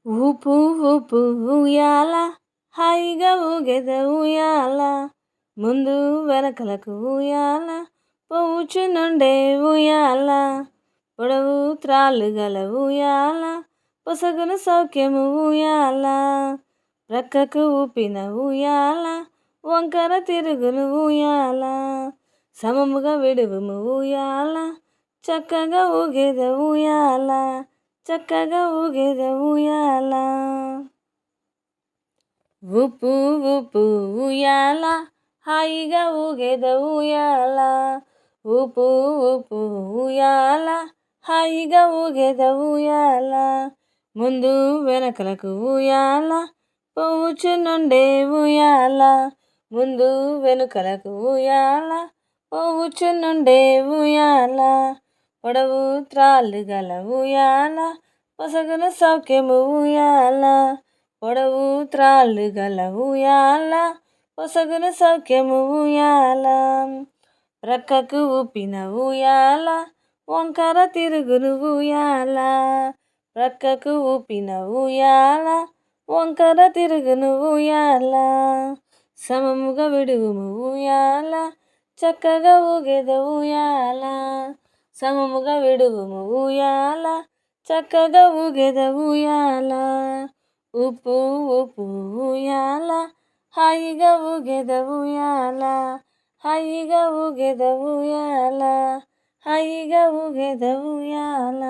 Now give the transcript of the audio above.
ఊపు ఊపు ఉయ్యాల, హాయిగా ఊగెద ఉయ్యాల, ముందు వెనకలకు ఉయ్యాల, పోవుచునుండే ఉయ్యాల, పొడవు త్రాళ్ళు గల ఉయ్యాల, పొసగును సౌఖ్యము ఉయ్యాల, ప్రక్కకు ఊపిన ఉయ్యాల, వంకర తిరుగును ఉయ్యాల, సమముగా విడువుము ఉయ్యాల, చక్కగా ఊగెద ఉయ్యాల, చక్కగా ఊగెద ఉయ్యాల. ఊపు ఊపు ఉయ్యాల, హాయిగా ఊగెద ఉయ్యాల, ఊపు ఊపు ఉయ్యాల, హాయిగా ఊగెద ఉయ్యాల, ముందు వెనకలకు ఉయ్యాల, పోవుచునుండే ఉయ్యాల, ముందు వెనుకలకు ఉయ్యాల, పోవుచునుండే ఉయ్యాల, పొడవు త్రాళ్ళు గల ఉయ్యాల, పొసగున సౌఖ్యము ఉయ్యాల, పొడవు త్రాళ్ళు గల ఉయ్యాల, పొసగున సౌఖ్యము ఉయ్యాల, ప్రక్కకు ఊపిన ఉయ్యాల, వంకర తిరుగును ఉయ్యాల, ప్రక్కకు ఊపిన ఉయ్యాల, వంకర తిరుగును ఉయ్యాల, సమముగా విడువుము ఉయ్యాల, చక్కగా ఊగెద ఉయ్యాల, సమముగా విడువుము ఉయ్యాల, చక్కగా ఊగెద ఉయ్యాల, ఊపు ఊపు ఉయ్యాల, హాయిగా ఊగెద ఉయ్యాల, హాయిగా ఊగెద ఉయ్యాల, హాయిగా ఊగెద ఉయ్యాల.